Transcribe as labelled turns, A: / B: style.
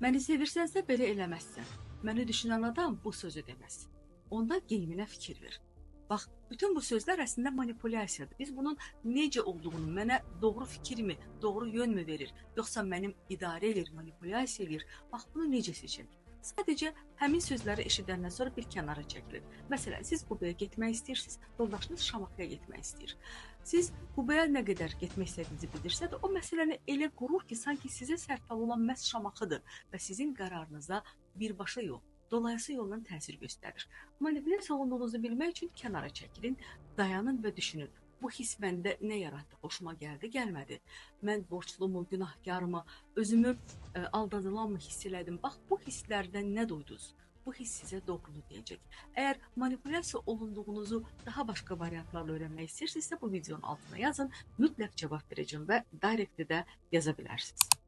A: Məni sevirsənsə belə eləməzsən. Məni düşünən adam bu sözü deməz. Onda geyiminə fikir ver. Bax, bütün bu sözlər əslində manipulyasiyadır. Biz bunun necə olduğunu, mənə doğru fikirmi, doğru yönmü verir, yoxsa mənim idarə edir, manipulyasiya edir. Bax, bunu necə seçək? Sadəcə həmin sözləri eşidəndən sonra bir kənara çəkilir. Məsələn, siz Qubaya getmək istəyirsiniz, yoldaşınız Şamaxıya getmək istəyir. Siz Qubaya nə qədər getmək istədiyinizi bildirsə də, o məsələni elə qurur ki, sanki sizə sərfəli olan məhz Şamaxıdır və sizin qərarınıza birbaşa yox, dolayısı yolla təsir göstərir. Manipulyasiya olunduğunuzu bilmək üçün kənara çəkilin, dayanın və düşünün. Bu his məndə nə yaratdı? Xoşuma gəldi, gəlmədi. Mən borclumu, günahkarımı, özümü aldadılanmı hiss elədim? Bax, bu hisslərdən nə duydunuz? Bu hiss sizə doğrunu deyəcək. Əgər manipulyasiya olunduğunuzu daha başqa variantlarla öyrənmək istəyirsinizsə, bu videonun altına yazın. Mütləq cavab verəcəm və direktdə də yaza bilərsiniz.